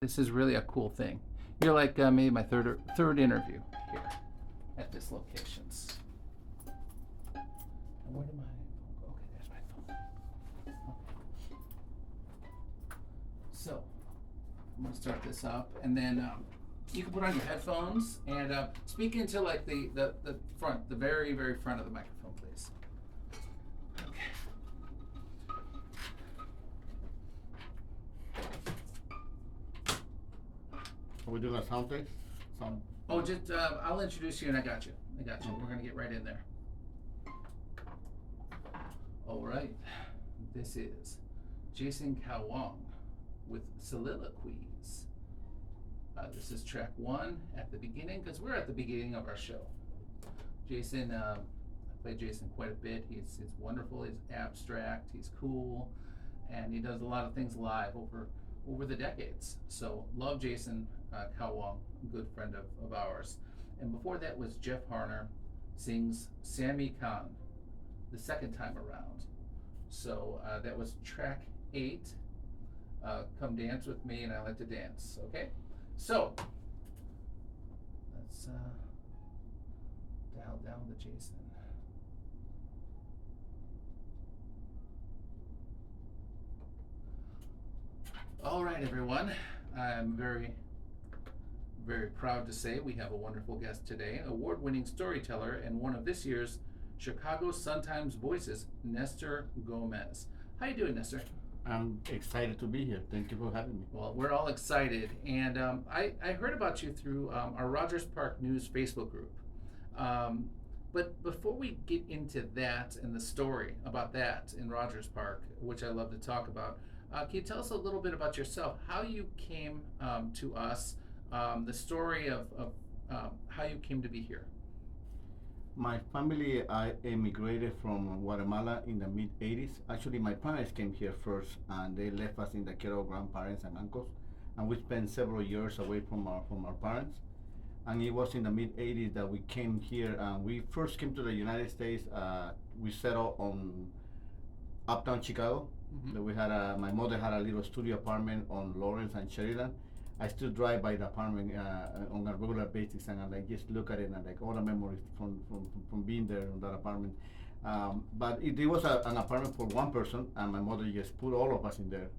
This is really a cool thing. You're like maybe my third interview here at this location. And where did my okay? There's my phone. Okay. So I'm gonna start this up, and then you can put on your headphones and speak into like the front, the very front of the microphone, please. Okay. Are we doing a sound test? Sound. Oh, just I'll introduce you, and I got you. Okay. We're gonna get right in there. All right. This is Jason Kawong with Soliloquies. This is track 1 at the beginning, because we're at the beginning of our show. Jason, I played Jason quite a bit. He's wonderful. He's abstract. He's cool, and he does a lot of things live over the decades. So love Jason Kawong, a good friend of ours. And before that was Jeff Harner sings Sammy Khan the second time around. So that was track 8. Come dance with me, and I like to dance. Okay, so let's dial down the Jason. All right, everyone. I'm very proud to say we have a wonderful guest today, award-winning storyteller and one of this year's Chicago Sun-Times Voices, Nestor Gomez. How you doing, Nestor? I'm excited to be here. Thank you for having me. Well, we're all excited, and I heard about you through our Rogers Park News Facebook group. But before we get into that and the story about that in Rogers Park, which I love to talk about, can you tell us a little bit about yourself, how you came to us, the story of how you came to be here? My family, I immigrated from Guatemala in the mid-'80s. Actually, my parents came here first, and they left us in the care of grandparents and uncles, and we spent several years away from our parents. And it was in the mid-'80s that we came here, and we first came to the United States. We settled on uptown Chicago. Mm-hmm. We had my mother had a little studio apartment on Lawrence and Sheridan. I still drive by the apartment on a regular basis, and I like just look at it and like all the memories from being there in that apartment. But it was an apartment for one person, and my mother just put all of us in there.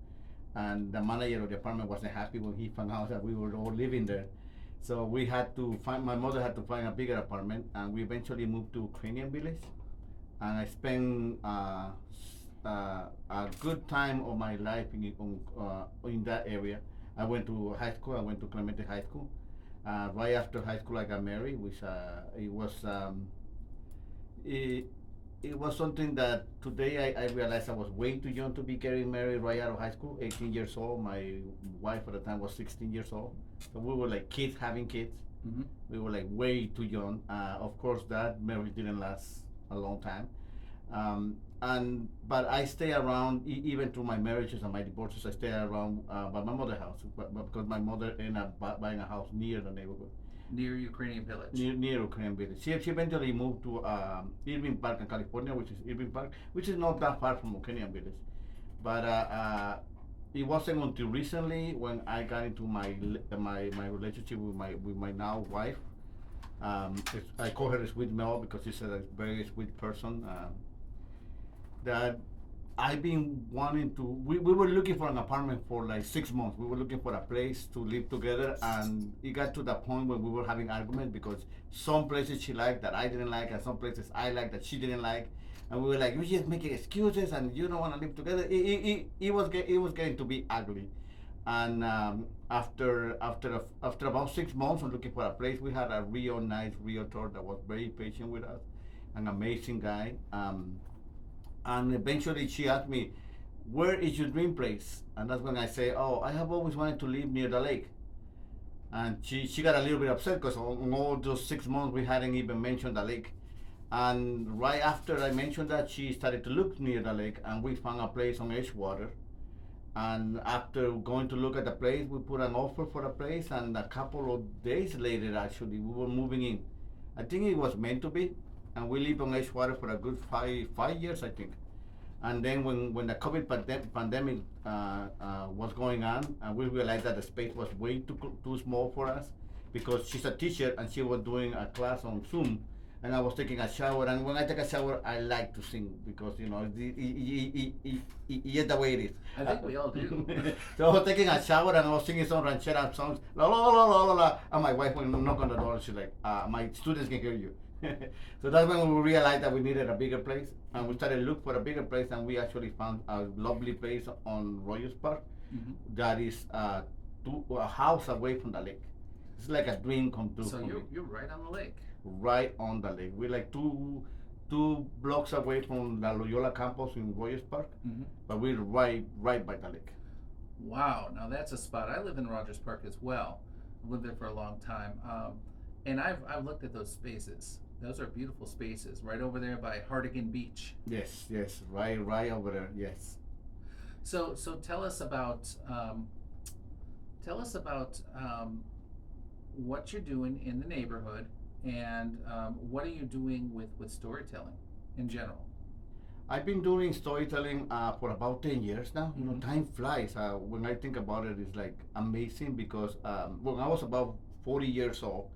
And the manager of the apartment wasn't happy when he found out that we were all living there. So we had to my mother had to find a bigger apartment, and we eventually moved to Ukrainian Village. And I spent a good time of my life in that area. I went to high school. I went to Clemente High School. Right after high school, I got married, which it was something that today I realized I was way too young to be getting married right out of high school. 18 years old. My wife at the time was 16 years old. So we were like kids having kids. Mm-hmm. We were like way too young. Of course, that marriage didn't last a long time. But I stay around even through my marriages and my divorces. I stay around by my mother's house, but because my mother ended up buying a house near the neighborhood. Near Ukrainian Village. Near Ukrainian Village. She eventually moved to Irving Park in California, which is Irving Park, which is not that far from Ukrainian Village. But it wasn't until recently when I got into my relationship with my now wife. I call her a sweet Mel because she's a very sweet person. That I've been wanting to. We were looking for an apartment for like 6 months. We were looking for a place to live together, and it got to the point where we were having arguments because some places she liked that I didn't like, and some places I liked that she didn't like, and we were like, you're just making excuses, and you don't want to live together. It was getting to be ugly, and after about 6 months of looking for a place, we had a real nice realtor that was very patient with us, an amazing guy. And eventually she asked me, where is your dream place? And that's when I say, oh, I have always wanted to live near the lake. And she got a little bit upset because on all those 6 months we hadn't even mentioned the lake. And right after I mentioned that, she started to look near the lake, and we found a place on Edgewater. And after going to look at the place, we put an offer for the place, and a couple of days later, actually, we were moving in. I think it was meant to be. And we lived on Edgewater for a good five years, I think. And then when the COVID pandemic was going on, and we realized that the space was way too small for us, because she's a teacher and she was doing a class on Zoom, and I was taking a shower. And when I take a shower, I like to sing because it's the way it is. I think we all do. So I was taking a shower and I was singing some ranchera songs, la la la la la la. And my wife went knock on the door and she's like, "My students can hear you." So that's when we realized that we needed a bigger place, and we started look for a bigger place, and we actually found a lovely place on Rogers Park that is a house away from the lake. It's like a dream come true So for me. you're right on the lake. Right on the lake. We're like two blocks away from the Loyola campus in Rogers Park, but we're right by the lake. Wow, now that's a spot. I live in Rogers Park as well. I've lived there for a long time, and I've looked at those spaces. Those are beautiful spaces right over there by Hardigan Beach. Yes, right over there. Yes. So tell us about what you're doing in the neighborhood, and what are you doing with storytelling in general? I've been doing storytelling for about 10 years now. You know, time flies. When I think about it, it's like amazing because when I was about 40 years old,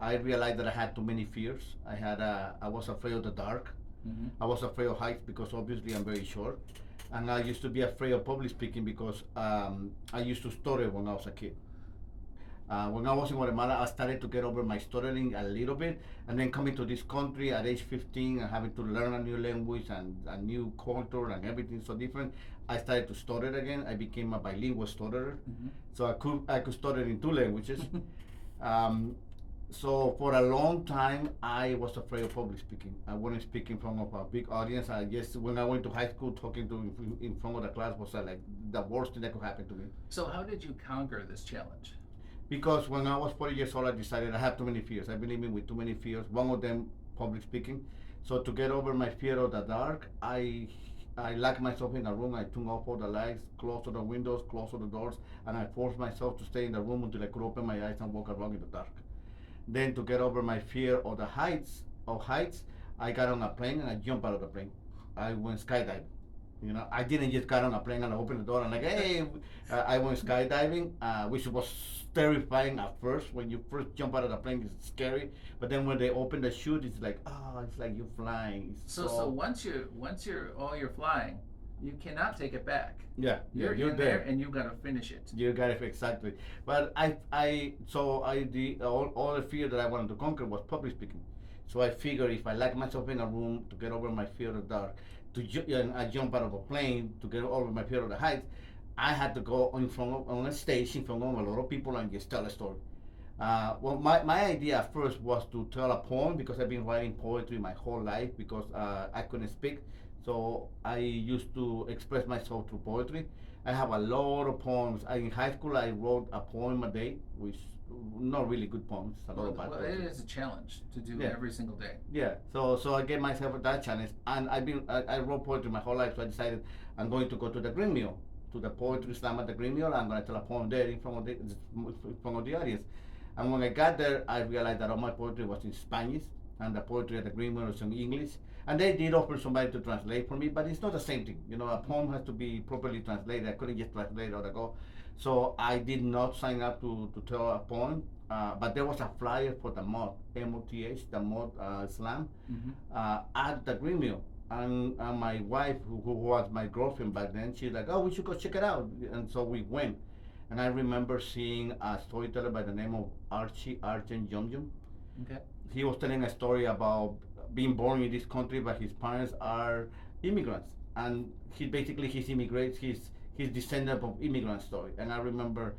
I realized that I had too many fears. I was afraid of the dark. I was afraid of heights because obviously I'm very short. And I used to be afraid of public speaking because I used to stutter when I was a kid. When I was in Guatemala, I started to get over my stuttering a little bit, and then coming to this country at age 15 and having to learn a new language and a new culture and everything so different, I started to stutter again. I became a bilingual stutterer, so I could stutter in two languages. So for a long time, I was afraid of public speaking. I wouldn't speak in front of a big audience. I guess when I went to high school, talking to in front of the class was like the worst thing that could happen to me. So how did you conquer this challenge? Because when I was 40 years old, I decided I have too many fears. I've been living with too many fears. One of them, public speaking. So to get over my fear of the dark, I locked myself in a room. I turned off all the lights, closed all the windows, closed all the doors, and I forced myself to stay in the room until I could open my eyes and walk around in the dark. Then to get over my fear of the heights, I got on a plane and I jumped out of the plane. I went skydiving. You know, I didn't just get on a plane and I opened the door and like, hey, I went skydiving, which was terrifying at first. When you first jump out of the plane, it's scary. But then when they open the chute, it's like, oh, it's like you're flying. So once you're flying, you cannot take it back. Yeah, You're in there and you gotta finish it. You got it exactly. But all the fear that I wanted to conquer was public speaking. So I figured if I lock myself in a room to get over my fear of the dark, and I jump out of a plane to get over my fear of the heights, I had to go on a stage in front of a lot of people and just tell a story. Well, my idea at first was to tell a poem because I've been writing poetry my whole life because I couldn't speak. So I used to express myself through poetry. I have a lot of poems. In high school, I wrote a poem a day, which not really good poems. A lot of bad Well, poetry. it is a challenge to do Yeah. every single day. Yeah, so I gave myself that challenge, and I wrote poetry my whole life. So I decided I'm going to go to the Green Mill, to the poetry slam at the Green Mill. I'm going to tell a poem there in front of the audience. And when I got there, I realized that all my poetry was in Spanish, and the poetry at the Green Mill was in English. And they did offer somebody to translate for me, but it's not the same thing. You know, a poem has to be properly translated. I couldn't just translate on the go. So I did not sign up to tell a poem, but there was a flyer for the MOD, M-O-T-H, the MOD slam, at the Green Mill. And my wife, who was my girlfriend back then, she's like, oh, we should go check it out. And so we went. And I remember seeing a storyteller by the name of Archie Argent Yum Yum. Okay. He was telling a story about being born in this country, but his parents are immigrants, and he's descendant of immigrant story. And I remember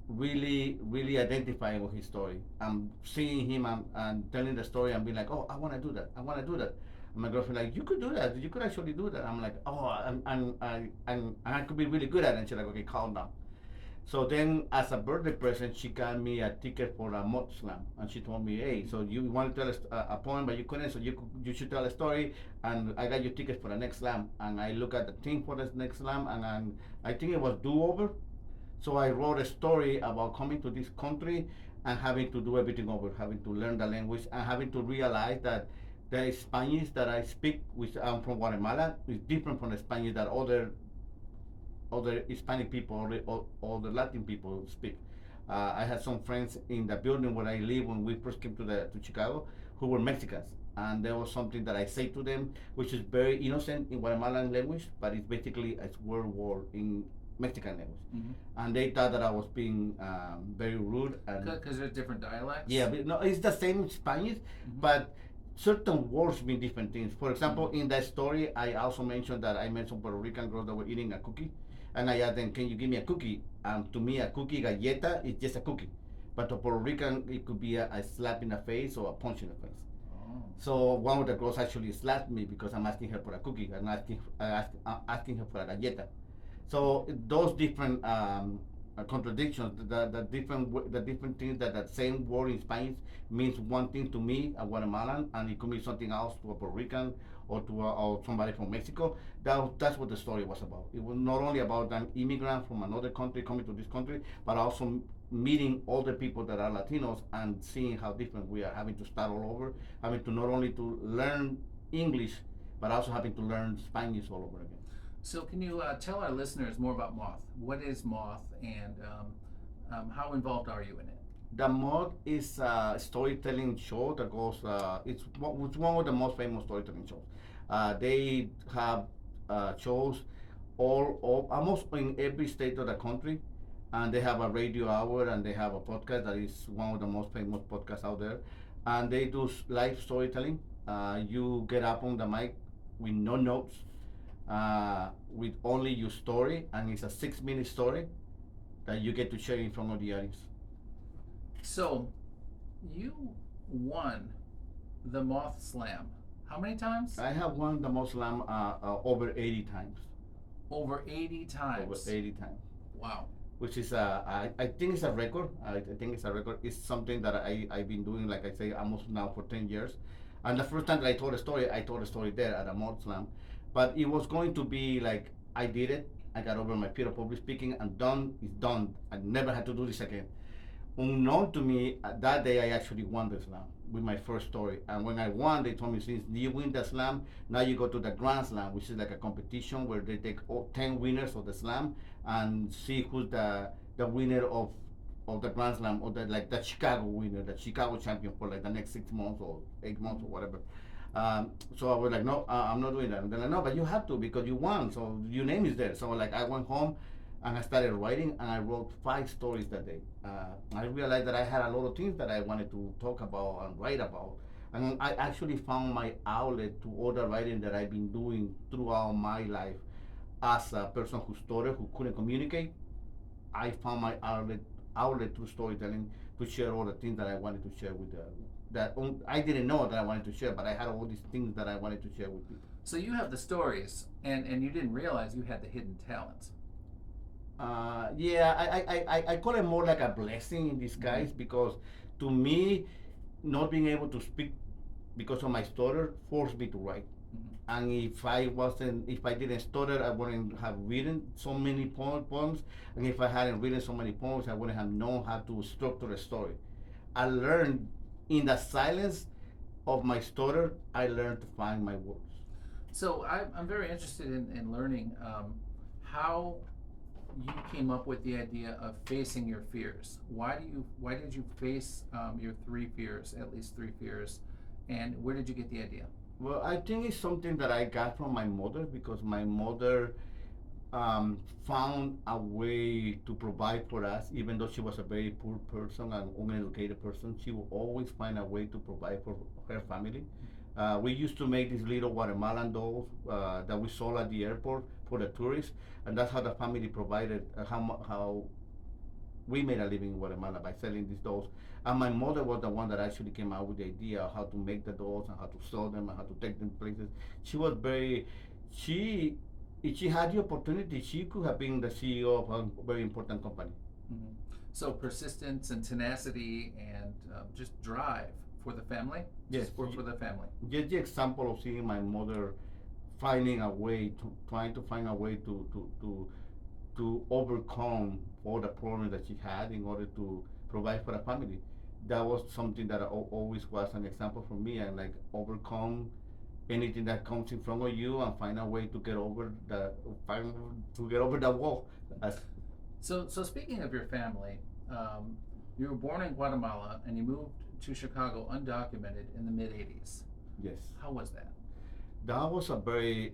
really identifying with his story. I'm seeing him and telling the story and being like, oh, I want to do that. And my girlfriend like, you could do that. You could actually do that. I'm like, oh, and I could be really good at it. And she's like, okay, calm down. So then, as a birthday present, she got me a ticket for a mod slam, and she told me, "Hey, so you want to tell a poem, but you couldn't, so you should tell a story, and I got you tickets for the next slam." And I look at the thing for the next slam, and I think it was do over. So I wrote a story about coming to this country and having to do everything over, having to learn the language, and having to realize that the Spanish that I speak, which I'm from Guatemala, is different from the Spanish that other Hispanic people or the Latin people speak. I had some friends in the building where I live when we first came to Chicago, who were Mexicans, and there was something that I say to them, which is very innocent in Guatemalan language, but it's basically a swear word in Mexican language, and they thought that I was being very rude and Because there's different dialects. yeah, but no, it's the same in Spanish, but certain words mean different things. For example, in that story, I also mentioned that I met some Puerto Rican girls that were eating a cookie, and I asked them, "Can you give me a cookie?" To me, a cookie galleta is just a cookie, but to Puerto Rican, it could be a slap in the face or a punch in the face. Oh. So one of the girls actually slapped me because I'm asking her for a cookie and asking her for a galleta. So those different contradictions, the different things that that same word in Spanish means one thing to me, a Guatemalan, and it could be something else to a Puerto Rican or to or somebody from Mexico. That's what the story was about. It was not only about an immigrant from another country coming to this country, but also meeting all the people that are Latinos and seeing how different we are, having to start all over, having to not only to learn English, but also having to learn Spanish all over again. So can you tell our listeners more about Moth? What is Moth, and how involved are you in it? The Mod is a storytelling show that goes. It's one of the most famous storytelling shows. They have shows almost in every state of the country, and they have a radio hour and they have a podcast that is one of the most famous podcasts out there. And they do live storytelling. You get up on the mic with no notes, with only your story, and it's a 6 minute story that you get to share in front of the audience. So, you won the Moth Slam. How many times? I have won the most slam over 80 times. Over 80 times. Over 80 times. Wow. Which is I think it's a record. I think it's a record. It's something that I've been doing, like I say, almost now for 10 years. And the first time that I told a story there at a Mod Slam. But it was going to be like, I did it, I got over my fear of public speaking, and done is done. I never had to do this again. Unknown to me, that day I actually won the slam with my first story. And when I won, they told me, since you win the slam, now you go to the Grand Slam, which is like a competition where they take 10 winners of the slam and see who's the winner of the Grand Slam, or the Chicago winner, the Chicago champion for like the next 6 months or 8 months or whatever. So I was like, no, I'm not doing that. And they're like, no, but you have to because you won, so your name is there. So like I went home and I started writing, and I wrote 5 stories that day. I realized that I had a lot of things that I wanted to talk about and write about, and I actually found my outlet to all the writing that I've been doing throughout my life. As a person who stuttered, who couldn't communicate, I found my outlet through storytelling to share all the things that I wanted to share with I didn't know that I wanted to share, but I had all these things that I wanted to share with people. So you have the stories, and you didn't realize you had the hidden talents. Yeah, I call it more like a blessing in disguise, because to me, not being able to speak because of my stutter forced me to write. And if I didn't stutter, I wouldn't have written so many poems. And if I hadn't written so many poems, I wouldn't have known how to structure a story. I learned in the silence of my stutter, I learned to find my words. So I'm very interested in learning how you came up with the idea of facing your fears. Why did you face your 3 fears, at least 3 fears, and where did you get the idea? Well, I think it's something that I got from my mother, because my mother found a way to provide for us, even though she was a very poor person and uneducated person. She would always find a way to provide for her family. We used to make these little Guatemalan dolls that we sold at the airport for the tourists, and that's how the family provided, how we made a living in Guatemala, by selling these dolls. And my mother was the one that actually came out with the idea of how to make the dolls and how to sell them and how to take them places. She was if she had the opportunity, she could have been the CEO of a very important company. Mm-hmm. So persistence and tenacity and just drive for the family. Yes, Support for the family. Just the example of seeing my mother trying to find a way to overcome all the problems that she had in order to provide for the family. that was something that always was an example for me, and like overcome anything that comes in front of you and find a way to get over the find to get over that wall. As So speaking of your family, you were born in Guatemala and you moved to Chicago undocumented in the mid '80s. yes, How was that? that was a very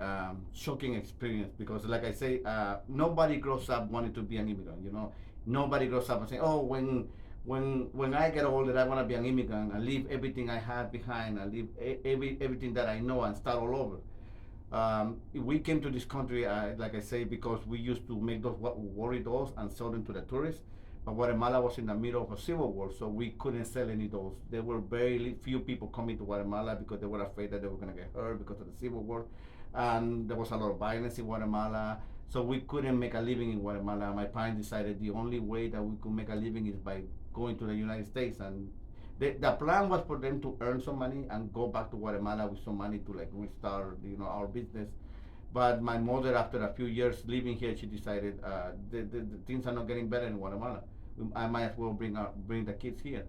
shocking experience because, like I say, nobody grows up wanting to be an immigrant. You know, nobody grows up and say, "Oh, when I get older, I want to be an immigrant and leave everything I have behind and leave everything that I know and start all over." We came to this country, like I say, because we used to make those worry dolls and sell them to the tourists. But Guatemala was in the middle of a civil war, so we couldn't sell any dolls. There were very few people coming to Guatemala because they were afraid that they were going to get hurt because of the civil war. And there was a lot of violence in Guatemala, so we couldn't make a living in Guatemala. My parents decided the only way that we could make a living is by going to the United States, and the plan was for them to earn some money and go back to Guatemala with some money to like restart, our business. But my mother, after a few years living here, she decided the things are not getting better in Guatemala. I might as well bring the kids here,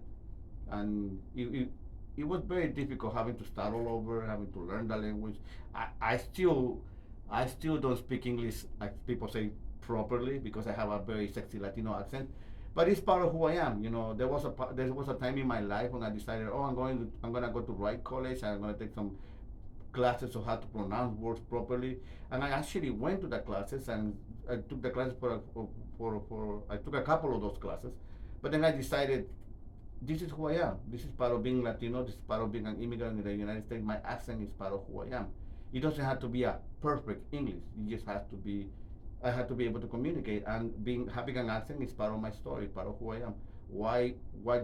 and it was very difficult having to start all over, having to learn the language. I, I still I still don't speak English like people say properly because I have a very sexy Latino accent. But it's part of who I am. There was a time in my life when I decided, oh, I'm gonna go to Wright College. I'm gonna take some classes on how to pronounce words properly. And I actually went to the classes and I took the classes for I took a couple of those classes. But then I decided this is who I am. This is part of being Latino. This is part of being an immigrant in the United States. My accent is part of who I am. It doesn't have to be a perfect English. It just has to be. I have to be able to communicate, and having an accent is part of my story, part of who I am. Why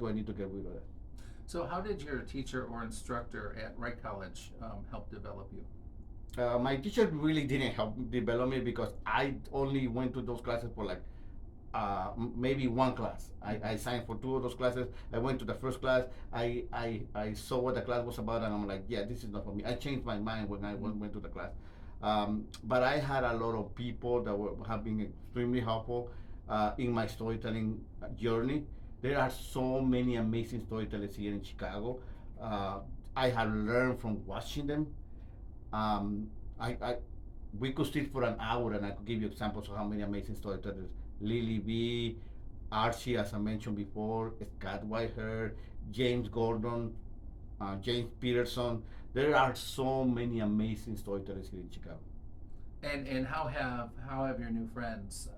do I need to get rid of that? So how did your teacher or instructor at Wright College help develop you? My teacher really didn't help develop me because I only went to those classes for like maybe one class. I signed for two of those classes. I went to the first class. I saw what the class was about, and I'm like, yeah, this is not for me. I changed my mind when I went to the class. But I had a lot of people that have been extremely helpful in my storytelling journey. There are so many amazing storytellers here in Chicago. I have learned from watching them. Um, I we could sit for an hour and I could give you examples of how many amazing storytellers. Lily B, Archie, as I mentioned before, Scott Whitehair, James Gordon, James Peterson. There are so many amazing storytellers here in Chicago. And how have your new friends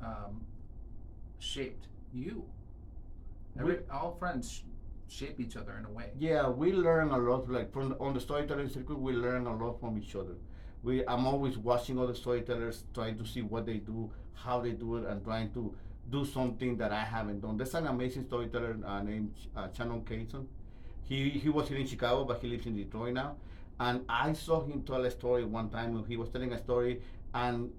shaped you? All friends shape each other in a way. Yeah, we learn a lot. Like on the storytelling circuit, we learn a lot from each other. I'm always watching other storytellers, trying to see what they do, how they do it, and trying to do something that I haven't done. There's an amazing storyteller named Shannon Cason. He was here in Chicago, but he lives in Detroit now. And I saw him tell a story one time when he was telling a story, and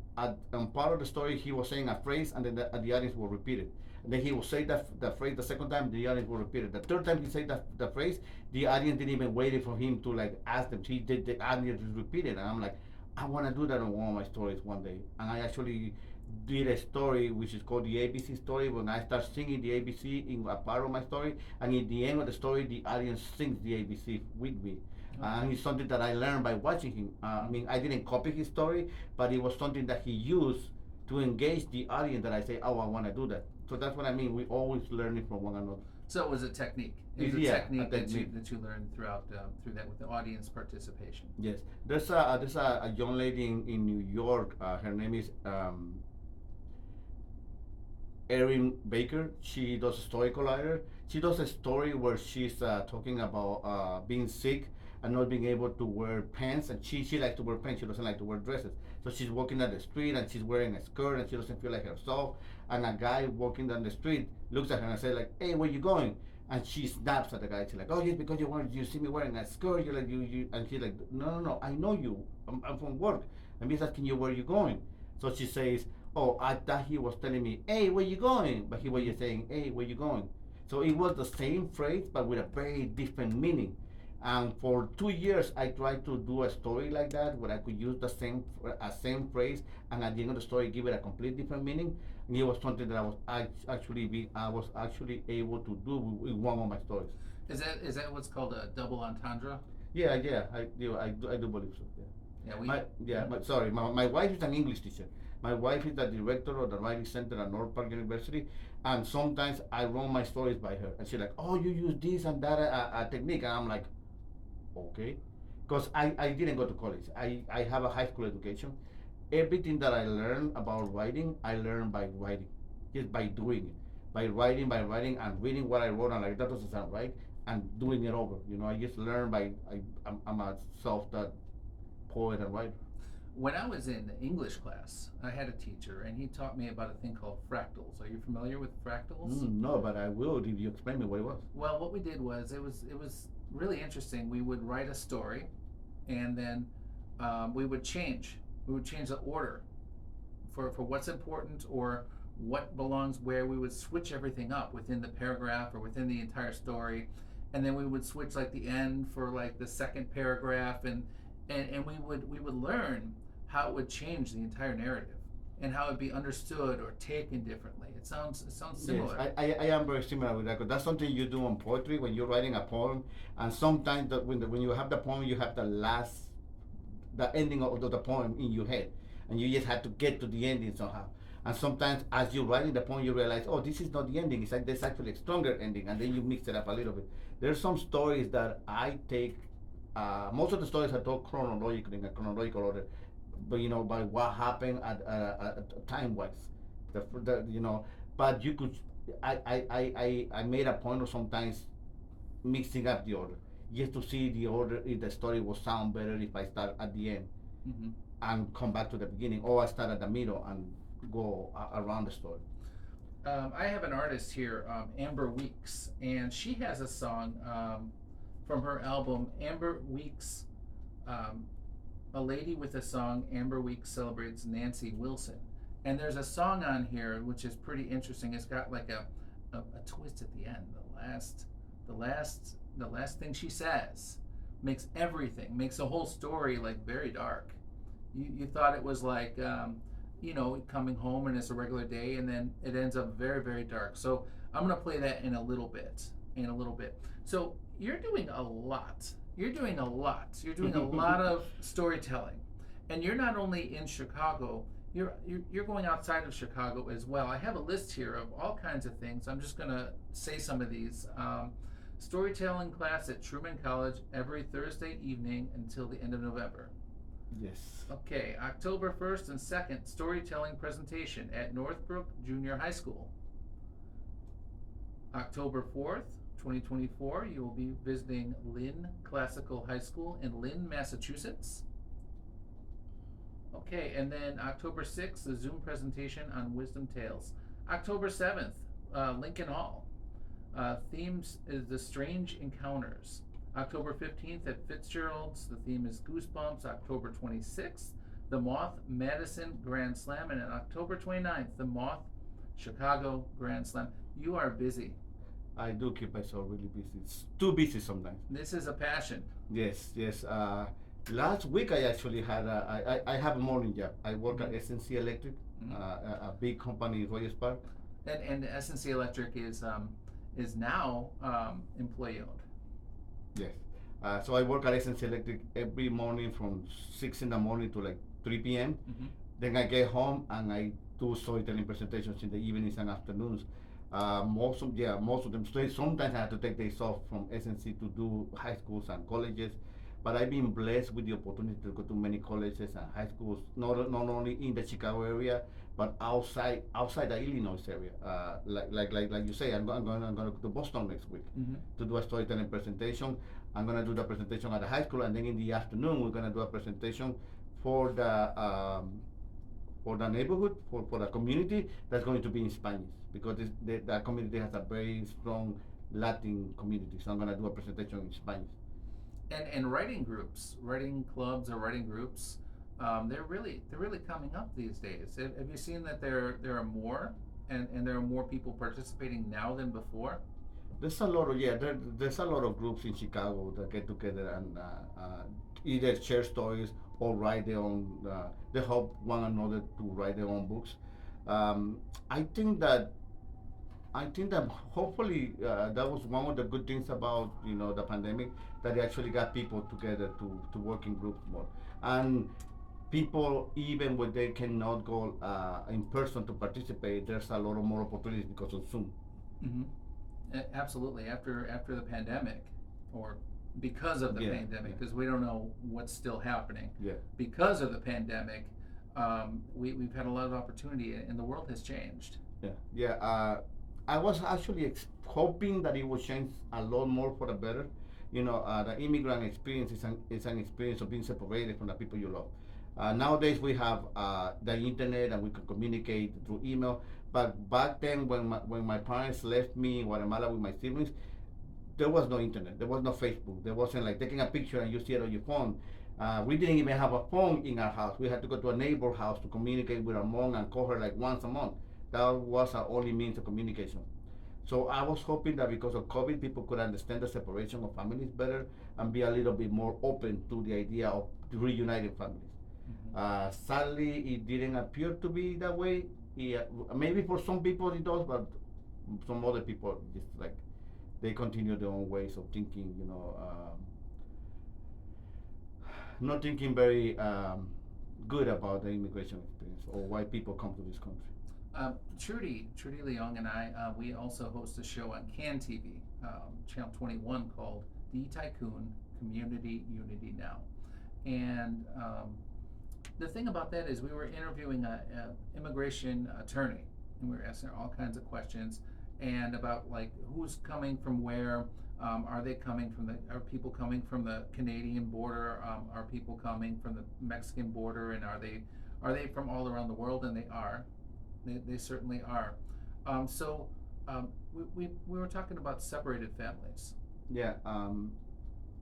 part of the story he was saying a phrase, and then the audience will repeat it. And then he will say the phrase the second time, the audience will repeat it. The third time he said the phrase, the audience didn't even wait for him to like ask them. He did the audience repeat it, and I'm like, I want to do that on one of my stories one day. And I actually did a story which is called the ABC story. When I start singing the ABC in a part of my story, and in the end of the story, the audience sings the ABC with me. And it's something that I learned by watching him. I mean, I didn't copy his story, but it was something that he used to engage the audience. That I say, oh, I want to do that. So that's what I mean. We always learning from one another. So it was a technique. It was a technique that you learned through that with the audience participation. Yes, there's a young lady in New York. Her name is Erin Baker. She does a story collider. She does a story where she's talking about being sick and not being able to wear pants. And she likes to wear pants. She doesn't like to wear dresses. So she's walking down the street and she's wearing a skirt and she doesn't feel like herself. And a guy walking down the street looks at her and says like, "Hey, where you going?" And she snaps at the guy. She's like, "Oh, yes, because you see me wearing a skirt. You're like you." And he's like, No, I know you. I'm from work. And he's asking you where you going. So she says, "Oh, I thought he was telling me, hey, where you going?" But he was just saying, "Hey, where you going?" So it was the same phrase, but with a very different meaning. And for 2 years, I tried to do a story like that, where I could use the same phrase, and at the end of the story, give it a complete different meaning. And it was something that I was actually able to do with one of my stories. Is that what's called a double entendre? Yeah, I do believe so. Yeah. Yeah, My wife is an English teacher. My wife is the director of the writing center at North Park University, and sometimes I run my stories by her, and she's like, "Oh, you use this and that technique," and I'm like, "Okay," because I didn't go to college. I have a high school education. Everything that I learned about writing, I learned by writing, just by doing it, by writing, and reading what I wrote, and like that doesn't sound right, and doing it over. I just learn by I'm a self-taught poet and writer. When I was in English class, I had a teacher, and he taught me about a thing called fractals. Are you familiar with fractals? No, but I will if you explain me what it was. Well, what we did was it was really interesting. We would write a story, and then we would change. We would change the order for what's important or what belongs where. We would switch everything up within the paragraph or within the entire story, and then we would switch like the end for like the second paragraph, and we would learn how it would change the entire narrative and how it would be understood or taken differently. It sounds similar. Yes, I am very similar with that. 'Cause that's something you do on poetry when you're writing a poem, and sometimes when you have the poem, you have the ending of the poem in your head, and you just have to get to the ending somehow. And sometimes, as you're writing the poem, you realize, oh, this is not the ending. It's like there's actually a stronger ending, and then you mix it up a little bit. There's some stories that I take. Most of the stories are told chronologically in a chronological order, but by what happened at time wise, the. But you could, I made a point of sometimes mixing up the order, just to see the order if the story will sound better if I start at the end Hmm. and come back to the beginning, or I start at the middle and go around the story. I have an artist here, Amber Weeks, and she has a song from her album Amber Weeks, um, a lady with a song. Amber Weeks celebrates Nancy Wilson, and there's a song on here which is pretty interesting. It's got like a twist at the end. The last thing she says makes the whole story like very dark. You thought it was like coming home and it's a regular day, and then it ends up very, very dark. So I'm gonna play that in a little bit. So you're doing a lot. You're doing a lot. You're doing a lot of storytelling, and you're not only in Chicago. You're going outside of Chicago as well. I have a list here of all kinds of things. I'm just gonna say some of these. Storytelling class at Truman College every Thursday evening until the end of November. Yes. Okay, October 1st and 2nd, storytelling presentation at Northbrook Junior High School. October 4th, 2024, you will be visiting Lynn Classical High School in Lynn, Massachusetts. Okay, and then October 6th, the Zoom presentation on Wisdom Tales. October 7th, Lincoln Hall. Themes is The Strange Encounters. October 15th at Fitzgerald's, the theme is Goosebumps. October 26th, the Moth Madison Grand Slam. And on October 29th, the Moth Chicago Grand Slam. You are busy. I do keep myself really busy. It's too busy sometimes. This is a passion. Yes. Last week I actually had I have a morning job. I work at SNC Electric, a big company in Rogers Park. And SNC Electric is now employee owned. Yes. So I work at SNC Electric every morning from 6 in the morning to like 3 p.m. Mm-hmm. Then I get home and I do storytelling presentations in the evenings and afternoons. Most of them. Sometimes I have to take days off from SNC to do high schools and colleges. But I've been blessed with the opportunity to go to many colleges and high schools, not only in the Chicago area, but outside the Illinois area. Like you say, I'm going to go to Boston next week to do a storytelling presentation. I'm going to do the presentation at the high school, and then in the afternoon we're going to do a presentation for the neighborhood, for the community that's going to be in Spanish, because the community has a very strong Latin community. So I'm going to do a presentation in Spanish. And writing groups, writing clubs or writing groups, they're really coming up these days. Have you seen that there are more and there are more people participating now than before? There's a lot of groups in Chicago that get together and either share stories or write their own. They help one another to write their own books. I think that I think that hopefully that was one of the good things about the pandemic, that it actually got people together to work in groups more, and people, even when they cannot go in person to participate, there's a lot of more opportunities because of Zoom. Hmm. Absolutely. After the pandemic, or because of the Yeah, pandemic, yeah, because we don't know what's still happening. yeah, Because of the pandemic, we've had a lot of opportunity, and the world has changed. yeah, yeah. I was actually hoping that it would change a lot more for the better. The immigrant experience is an experience of being separated from the people you love. Nowadays we have the internet and we can communicate through email. But back then, when my parents left me in Guatemala with my siblings, there was no internet, there was no Facebook, there wasn't like taking a picture and you see it on your phone. We didn't even have a phone in our house. We had to go to a neighbor house to communicate with our mom and call her like once a month. That was our only means of communication. So I was hoping that because of COVID, people could understand the separation of families better and be a little bit more open to the idea of reuniting families. Hmm. Sadly, it didn't appear to be that way. Yeah, maybe for some people it does, but some other people just like they continue their own ways of thinking. Not thinking very good about the immigration experience or why people come to this country. Trudy Leong and I, we also host a show on CAN TV, Channel 21, called The Tycoon Community Unity Now. And the thing about that is we were interviewing a immigration attorney, and we were asking her all kinds of questions, and about like who's coming from where. Are people coming from the Canadian border? Are people coming from the Mexican border? And are they from all around the world? And they are. They certainly are. So we were talking about separated families. Yeah,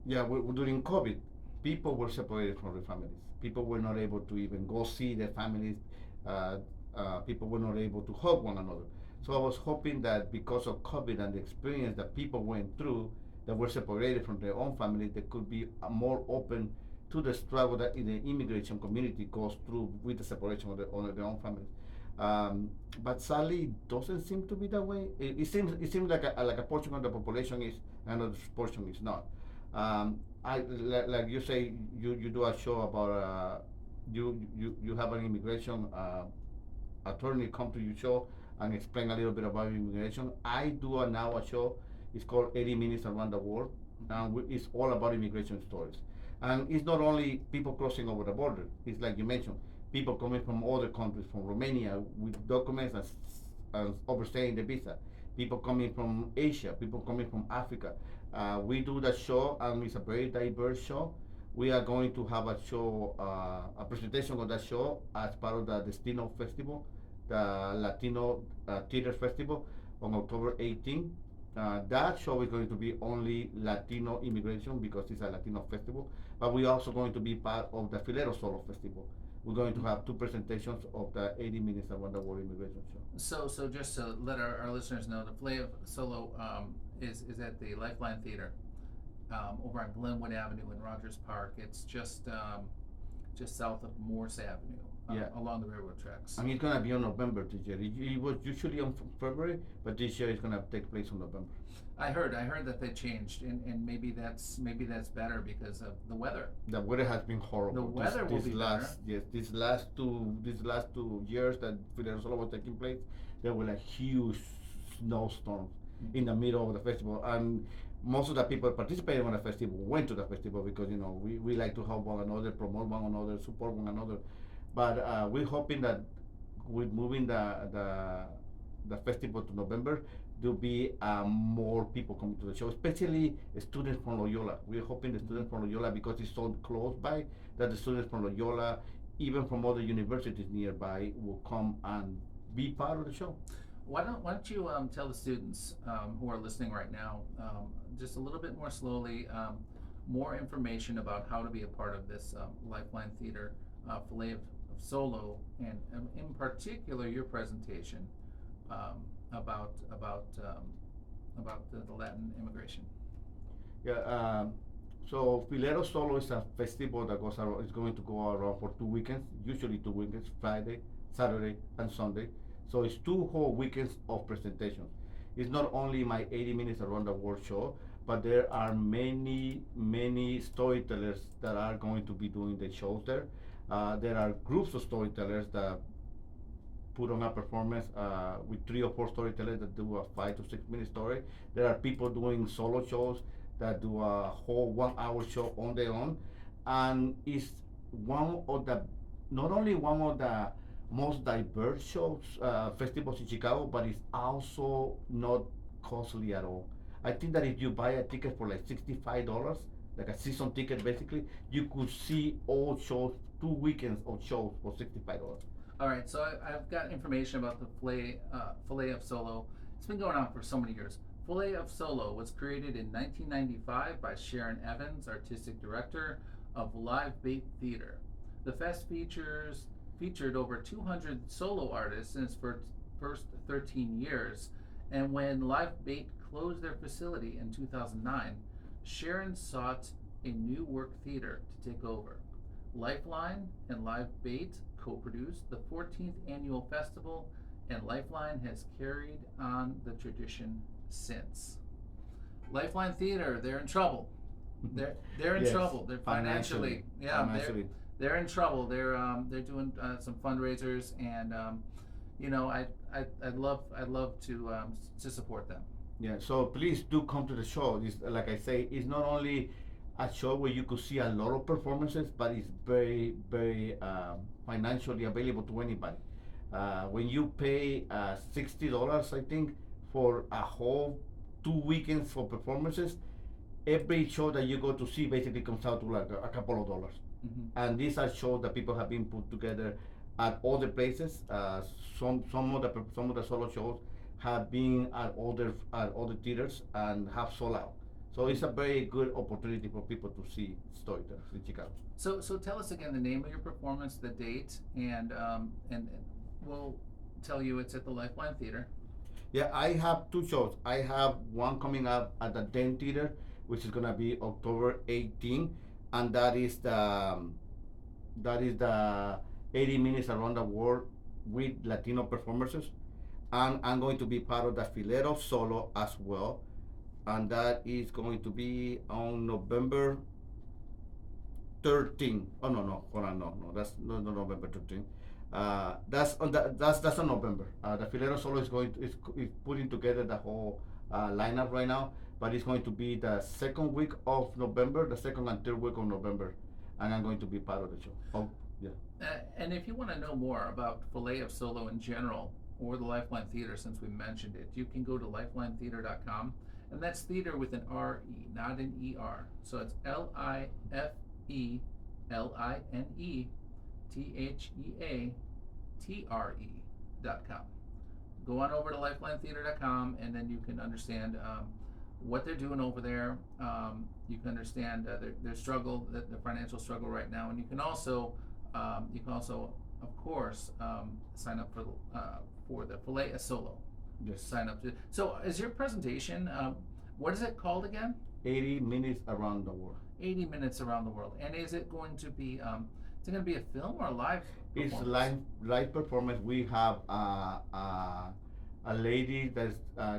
yeah. During COVID, people were separated from their families. People were not able to even go see their families. Uh, People were not able to hug one another. So I was hoping that because of COVID and the experience that people went through, that were separated from their own family, they could be more open to the struggle that in the immigration community goes through with the separation of their own families. But sadly, it doesn't seem to be that way. It seems like a portion of the population is, and another portion is not. Like you say, you do a show about you have an immigration attorney come to your show and explain a little bit about immigration. I do now a show. It's called 80 Minutes Around the World, and it's all about immigration stories. And it's not only people crossing over the border. It's like you mentioned, people coming from other countries, from Romania with documents and overstaying the visa. People coming from Asia, people coming from Africa. We do that show, and it's a very diverse show. We are going to have a show, a presentation of that show as part of the Destino Festival, the Latino Theater Festival on October 18th. That show is going to be only Latino immigration because it's a Latino festival, but we're also going to be part of the Filero Solo Festival. We're going to have two presentations of the 80 Minutes Around the World Immigration Show. So just to let our listeners know, the Filet of Solo is at the Lifeline Theater over on Glenwood Avenue in Rogers Park. It's just south of Morse Avenue, Yeah. along the railroad tracks. And it's gonna be on November this year. It was usually on February, but this year it's gonna take place on November. I heard that they changed, and maybe that's better because of the weather. The weather has been horrible. The weather will be last better. yes, these last two years that Fidelsola was taking place, there were like huge snowstorms in the middle of the festival, and most of the people participating on the festival went to the festival because we like to help one another, promote one another, support one another. But we're hoping that with moving the festival to November, there'll be more people coming to the show, especially students from Loyola. We're hoping the students from Loyola, because it's so close by, that the students from Loyola, even from other universities nearby, will come and be part of the show. Why don't you tell the students who are listening right now just a little bit more slowly, more information about how to be a part of this Lifeline Theater Filet of Solo, and in particular your presentation about the Latin immigration. Yeah. So Filero Solo is a festival that goes around. It's going to go around for 2 weekends, usually 2 weekends, Friday, Saturday, and Sunday. So it's 2 whole weekends of presentations. It's not only my 80 minutes around the world show, but there are many storytellers that are going to be doing the shows there. There are groups of storytellers that put on a performance with 3 or 4 storytellers that do a 5 to 6 minute story. There are people doing solo shows that do a whole 1 hour show on their own, and it's one of the not only one of the most diverse shows festivals in Chicago, but it's also not costly at all. I think that if you buy a ticket for like $65, like a season ticket basically, you could see all shows, 2 weekends of shows for $65. All right, so I've got information about the Filet of Solo. It's been going on for so many years. Filet of Solo was created in 1995 by Sharon Evans, artistic director of Live Bait Theater. The fest featured over 200 solo artists in its first 13 years, and when Live Bait closed their facility in 2009, Sharon sought a new work theater to take over. Lifeline and Live Bait co-produced the 14th annual festival, and Lifeline has carried on the tradition since. Lifeline Theater, they're in trouble. They're in Yes, trouble. They're financially, yeah, financially. they're in trouble. They're doing some fundraisers, and you know, I'd love to support them. Yeah, so please do come to the show. It's, like I say, it's not only a show where you could see a lot of performances, but it's very financially available to anybody. When you pay $60, I think, for a whole 2 weekends for performances, every show that you go to see basically comes out to like a couple of dollars. Mm-hmm. And these are shows that people have been put together at other places. Some of the solo shows have been at other theaters and have sold out. So it's a very good opportunity for people to see storytellers in Chicago. So tell us again the name of your performance, the date, and we'll tell you it's at the Lifeline Theater. Yeah, I have 2 shows. I have one coming up at the Den Theater, which is gonna be October 18, and that is the 80 minutes around the world with Latino performances. And I'm going to be part of the Filet of Solo as well, and that is going to be on November 13. Oh no, hold on, no, that's no November 13. That's on November. The Filero Solo is putting together the whole lineup right now, but it's going to be the second week of November, the second and third week of November, and I'm going to be part of the show. Oh, yeah. And if you want to know more about Filet of Solo in general, or the Lifeline Theater, since we mentioned it, you can go to lifelinetheater.com, and that's theater with an R-E, not an E-R. So it's LIFELINETHEATRE.com. Go on over to lifelinetheater.com, and then you can understand what they're doing over there. You can understand their struggle, their financial struggle right now, and you can also, of course, sign up for the Filet of Solo. Yes. Sign up to. So, is your presentation? What is it called again? 80 minutes around the world. 80 minutes around the world. And is it going to be? Is it going to be a film or a live? It's live performance. We have a lady that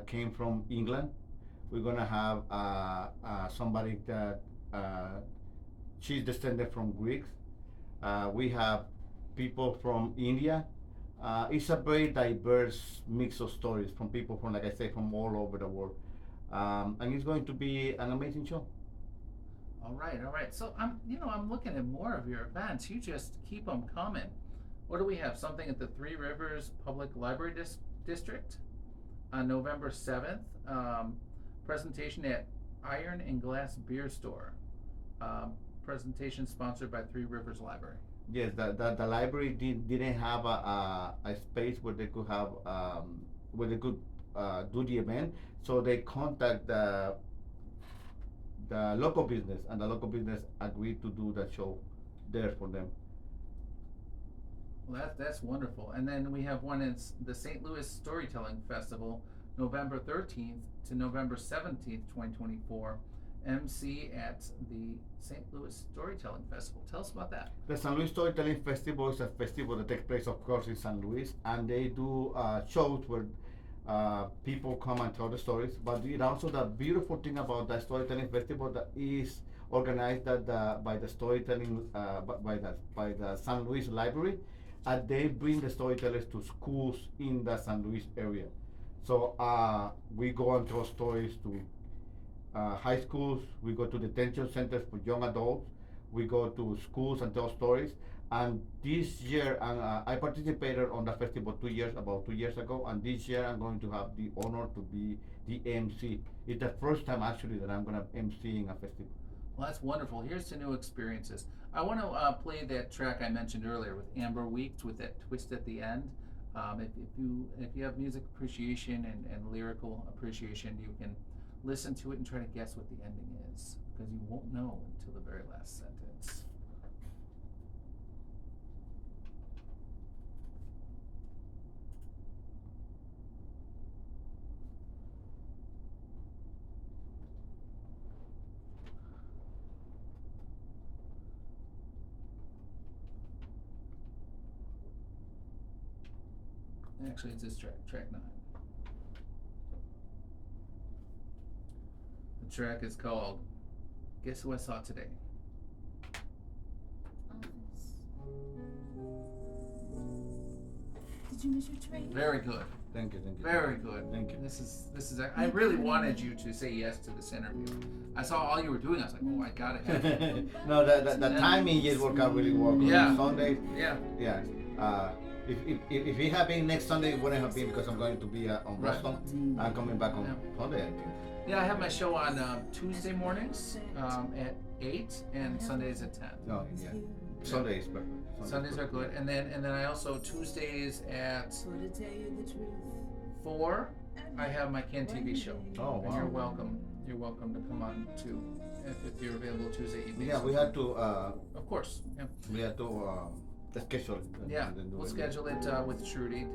came from England. We're gonna have somebody that she's descended from Greeks. We have people from India. It's a very diverse mix of stories from people from, like I say, from all over the world, and it's going to be an amazing show. All right. So I'm looking at more of your events. You just keep them coming. What do we have? Something at the Three Rivers Public Library District on November 7th. Presentation at Iron and Glass Beer Store. Presentation sponsored by Three Rivers Library. Yes, the library didn't have a space where they could have where they could do the event, so they contact the local business, and the local business agreed to do the show there for them. Well, that's wonderful. And then we have one. It's the St. Louis Storytelling Festival, November 13th to November 17th, 2024. MC at the St. Louis Storytelling Festival. Tell us about that. The St. Louis Storytelling Festival is a festival that takes place, of course, in St. Louis, and they do shows where People come and tell the stories. But it also the beautiful thing about the storytelling festival that is organized by the storytelling by the San Luis Library, and they bring the storytellers to schools in the San Luis area. So we go and tell stories to high schools. We go to detention centers for young adults. We go to schools and tell stories. And this year, I participated on the festival about 2 years ago. And this year, I'm going to have the honor to be the MC. It's the first time actually that I'm gonna MCing a festival. Well, that's wonderful. Here's to new experiences. I want to play that track I mentioned earlier with Amber Weeks with that twist at the end. If you have music appreciation and lyrical appreciation, you can listen to it and try to guess what the ending is, because you won't know until the very last sentence. Actually, it's this track 9. The track is called Guess Who I Saw Today. Did you miss your train? Very good. Thank you. Very good. Thank you. This is. I really wanted you to say yes to this interview. I saw all you were doing. I was like, oh, I gotta have it. No, the timing just worked out really well. Yeah. Sunday. Yeah. Yeah. If it had been next Sunday, it wouldn't have been because I'm going to be on Right. Boston. I'm coming back on Sunday, I think. Yeah, I have my show on Tuesday mornings at 8 and Sundays at 10. No, yeah. Sunday is perfect. Sundays are good, and then I also Tuesdays at So to tell you the truth, 4. I have my Ken TV show. Oh, And wow. you're welcome. You're welcome to come on too if you're available Tuesday evenings. Yeah, we had to. Of course. Yeah. We had to schedule it. Yeah, and then do we'll it. schedule it with Trudy.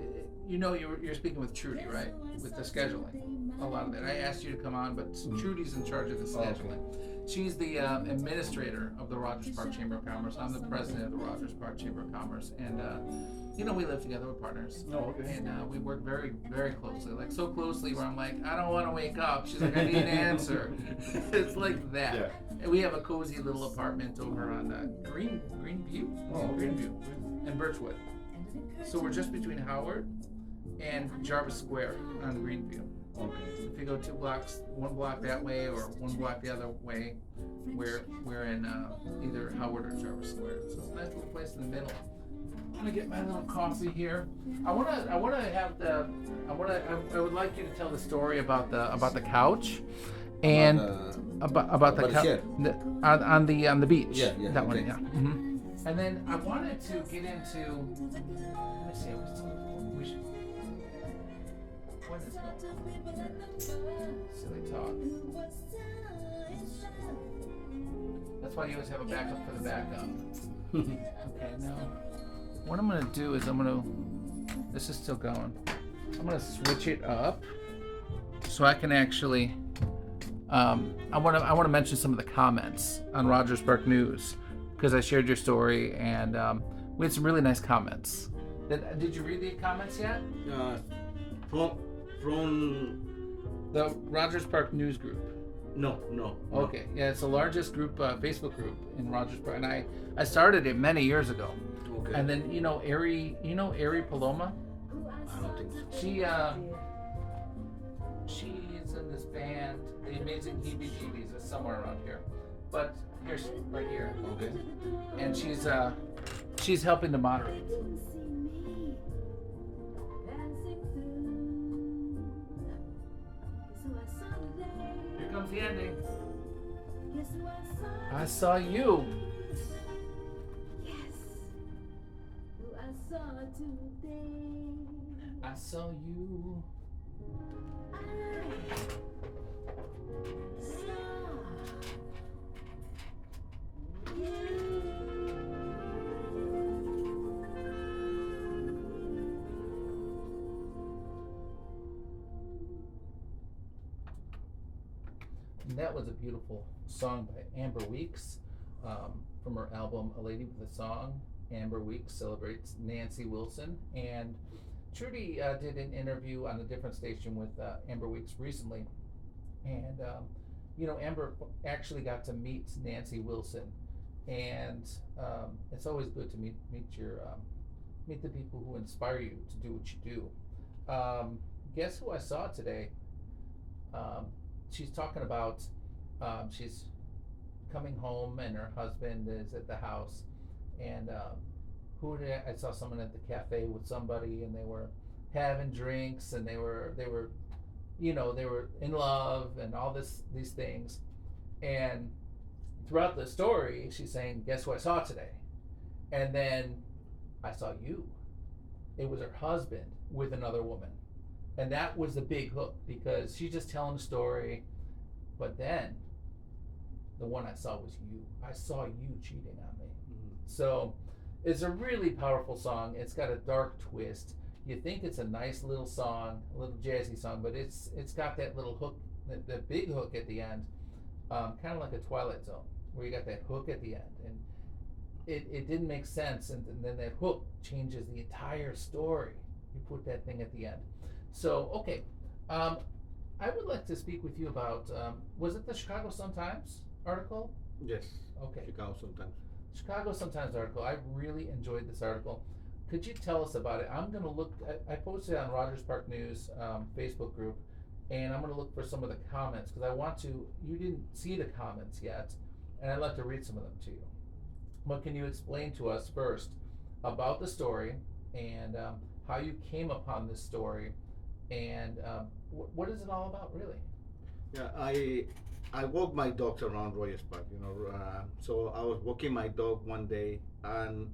You know, you're speaking with Trudy, right? With the scheduling, a lot of it. I asked you to come on, but Trudy's in charge of the okay. scheduling. She's the administrator of the Rogers Park Chamber of Commerce. I'm the president of the Rogers Park Chamber of Commerce, and we live together. We're partners. Oh, okay. And we work very, very closely, like so closely where I'm like, I don't want to wake up. She's like, I need an answer. It's like that. Yeah. And we have a cozy little apartment over on Greenview, Greenview, and Birchwood. So we're just between Howard and Jarvis Square on Greenview. Okay. If you go 2 blocks, 1 block that way or 1 block the other way, we're in either Howard or Jarvis Square. So it's a nice little place in the middle. I'm gonna get my little coffee here. I would like you to tell the story about the couch, and about the the couch shed. on the beach. Yeah, that one. okay. Yeah. Mm-hmm. And then I wanted to get into. Let me see. I was told we should. What is going? Silly talk. That's why you always have a backup for the backup. Okay, now what I'm gonna do is this is still going. I'm gonna switch it up so I can actually. I want to mention some of the comments on Rogers Park News because I shared your story and we had some really nice comments. Did you read the comments yet? From The Rogers Park News group. no. Okay, yeah, it's the largest group, Facebook group in Rogers Park, and I started it many years ago. Okay. And then Ari Paloma. I don't think so. She's in this band, the Amazing Heebie-Jeebies, is somewhere around here, but here's right here. Okay. And she's helping to moderate. Here comes the ending. I saw you. I saw you. And that was a beautiful song by Amber Weeks from her album A Lady with a Song. Amber Weeks celebrates Nancy Wilson, and Trudy did an interview on a different station with Amber Weeks recently, and Amber actually got to meet Nancy Wilson, and it's always good to meet the people who inspire you to do what you do. Guess who I saw today? Um, she's talking about she's coming home and her husband is at the house, and I saw someone at the cafe with somebody, and they were having drinks, and they were in love and all these things, and throughout the story she's saying, guess who I saw today? And then I saw you. It was her husband with another woman, and that was the big hook, because she's just telling the story, but then the one I saw was you. I saw you cheating on me. So it's a really powerful song. It's got a dark twist. You think it's a nice little song, a little jazzy song, but it's got that little hook, that big hook at the end, kind of like a Twilight Zone, where you got that hook at the end, and it didn't make sense, and then that hook changes the entire story. You put that thing at the end. So okay, I would like to speak with you about was it the Chicago Sun-Times article? Yes. Okay. Chicago sometimes. Chicago Sun-Times article. I really enjoyed this article. Could you tell us about it? I'm going to look. I posted it on Rogers Park News Facebook group, and I'm going to look for some of the comments, because I want to. You didn't see the comments yet, and I'd like to read some of them to you. But can you explain to us first about the story, and how you came upon this story, and what is it all about, really? Yeah, I walk my dogs around Royals Park, so I was walking my dog one day, and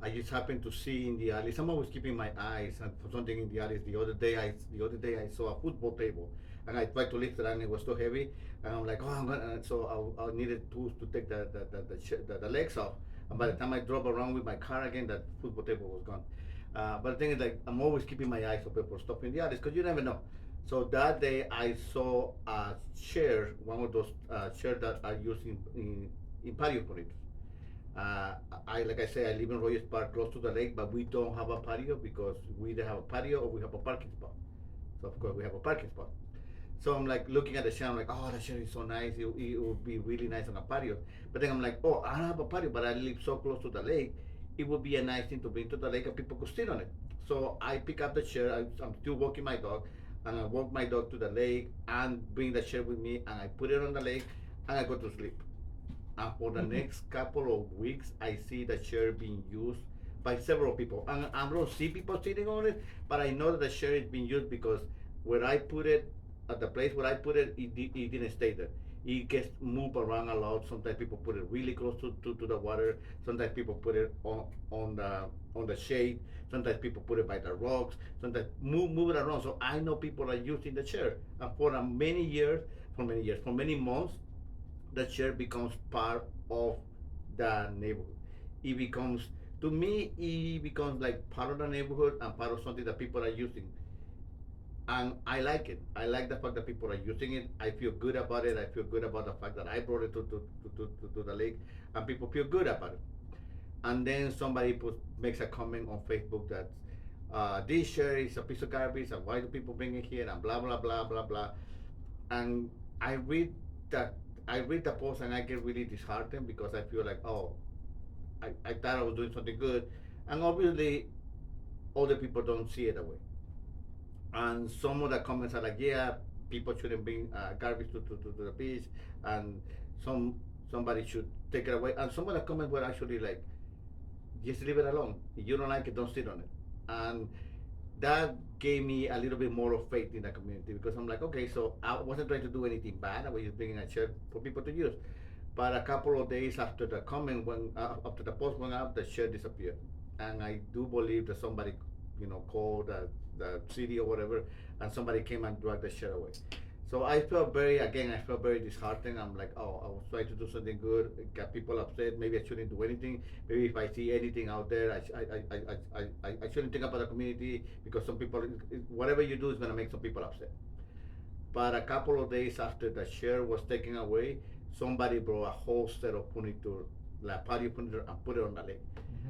I just happened to see in the alley. Someone was keeping my eyes for something in the alley. The other day I saw a football table, and I tried to lift it, and it was too heavy. And I'm like, oh, I'm gonna. And so I needed tools to take the legs off. And by the time I drove around with my car again, that football table was gone. But the thing is, like, I'm always keeping my eyes open for stuff in the alleys, because you never know. So that day I saw a chair, one of those chairs that are used in patio furniture. Like I say, I live in Rogers Park, close to the lake, but we don't have a patio, because we either have a patio or we have a parking spot. So of course we have a parking spot. So I'm like looking at the chair, I'm like, oh, the chair is so nice. It would be really nice on a patio. But then I'm like, oh, I don't have a patio, but I live so close to the lake. It would be a nice thing to bring to the lake, and people could sit on it. So I pick up the chair. I'm still walking my dog, and I walk my dog to the lake and bring the chair with me, and I put it on the lake, and I go to sleep. And for the next couple of weeks, I see the chair being used by several people. And I don't see people sitting on it, but I know that the chair is being used, because where I put it, at the place where I put it, it didn't stay there. It gets moved around a lot. Sometimes people put it really close to the water. Sometimes people put it on the shade. Sometimes people put it by the rocks. Sometimes move it around. So I know people are using the chair. And for many months, the chair becomes part of the neighborhood. To me, it becomes like part of the neighborhood and part of something that people are using. And I like it. I like the fact that people are using it. I feel good about it. I feel good about the fact that I brought it to the lake, and people feel good about it. And then somebody makes a comment on Facebook that this chair is a piece of garbage, and why do people bring it here, and blah blah blah blah blah. And I read the post, and I get really disheartened, because I feel like, oh, I thought I was doing something good, and obviously other people don't see it that way. And some of the comments are like, yeah, people shouldn't bring garbage to the beach, and somebody should take it away. And some of the comments were actually like, just leave it alone. If you don't like it, don't sit on it. And that gave me a little bit more of faith in the community, because I'm like, okay, so I wasn't trying to do anything bad. I was just bringing a chair for people to use. But a couple of days after the after the post went up, the chair disappeared. And I do believe that somebody, called the city or whatever, and somebody came and dragged the chair away. So I felt very disheartened. I'm like, oh, I was trying to do something good, got people upset. Maybe I shouldn't do anything. Maybe if I see anything out there, I shouldn't think about the community, because some people, whatever you do is gonna make some people upset. But a couple of days after the chair was taken away, somebody brought a whole set of furniture, like patio furniture, and put it on the lake.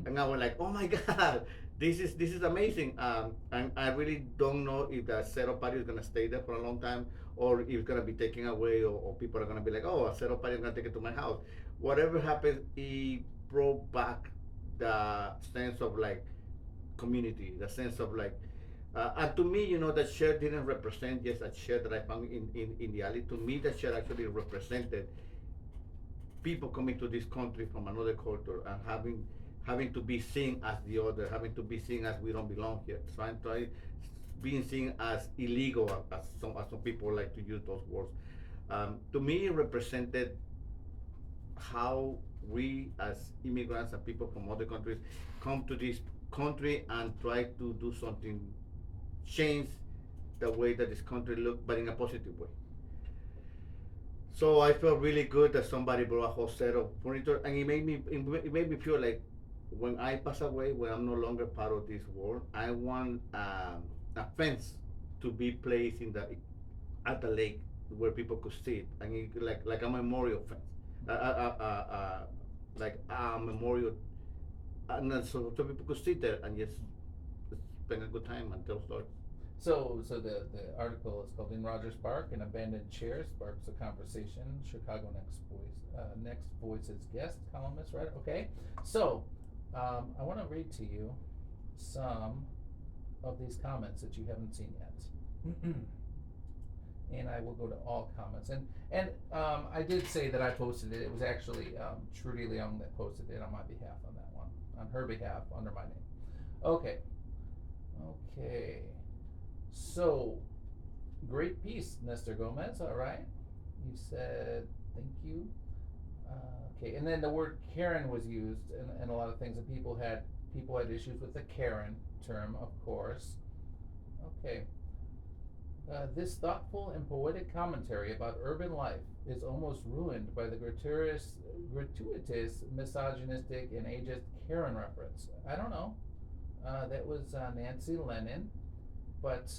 And I was like, oh my God, this is amazing. And I really don't know if the setup patio is gonna stay there for a long time, or if it's gonna be taken away, or people are gonna be like, oh, a setup patio, I'm gonna take it to my house. Whatever happens, it brought back the sense of like community, the sense of like. And to me, that shirt didn't represent just a shirt that I found in the alley. To me, that shirt actually represented people coming to this country from another culture and having to be seen as the other, having to be seen as we don't belong here, trying being seen as illegal, as some people like to use those words. To me, it represented how we as immigrants and people from other countries come to this country and try to do something, change the way that this country looks, but in a positive way. So I felt really good that somebody brought a whole set of furniture, and it made me feel like when I pass away, when I'm no longer part of this world, I want a fence to be placed at the lake where people could see it, and like a memorial fence, like a memorial, and then so people could sit there and just spend a good time and tell stories. So the article is called "In Rogers Park, an abandoned chair sparks a conversation." Chicago Next Voices guest columnist, right? Okay. So I want to read to you some of these comments that you haven't seen yet. And I will go to all comments. And I did say that I posted it. It was actually Trudy Leung that posted it on my behalf on that one, on her behalf under my name. Okay. Okay. So, great piece, Nestor Gomez. All right. You said thank you. Okay, and then the word Karen was used in a lot of things, and people had issues with the Karen term, of course. Okay. This thoughtful and poetic commentary about urban life is almost ruined by the gratuitous, misogynistic, and ageist Karen reference. I don't know. That was Nancy Lennon, but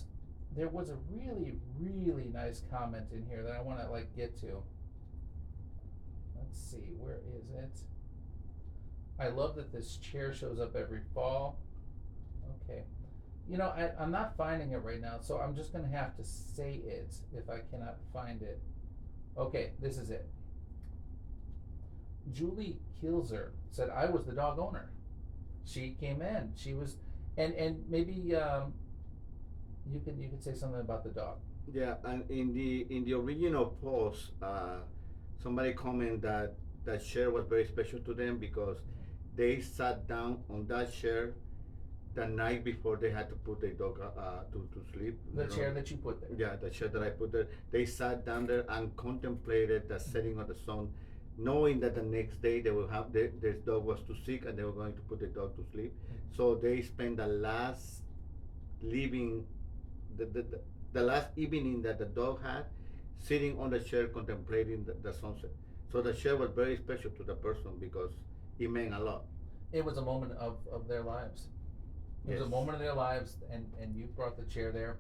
there was a really, really nice comment in here that I want to get to. Let's see, where is it? I love that this chair shows up every fall. Okay. I'm not finding it right now, so I'm just going to have to say it if I cannot find it. Okay, this is it. Julie Kilzer said, I was the dog owner. She came in. She was, and maybe you could say something about the dog. Yeah, and in the original post, somebody commented that that chair was very special to them because they sat down on that chair the night before they had to put their dog to sleep. The chair that you put there. Yeah, the chair that I put there. They sat down there and contemplated the setting of the sun, knowing that the next day they will have their dog was too sick and they were going to put the dog to sleep. So they spent the last living, the last evening that the dog had, sitting on the chair contemplating the sunset. So the chair was very special to the person because it meant a lot. It was a moment of their lives. It was a moment of their lives, and you brought the chair there.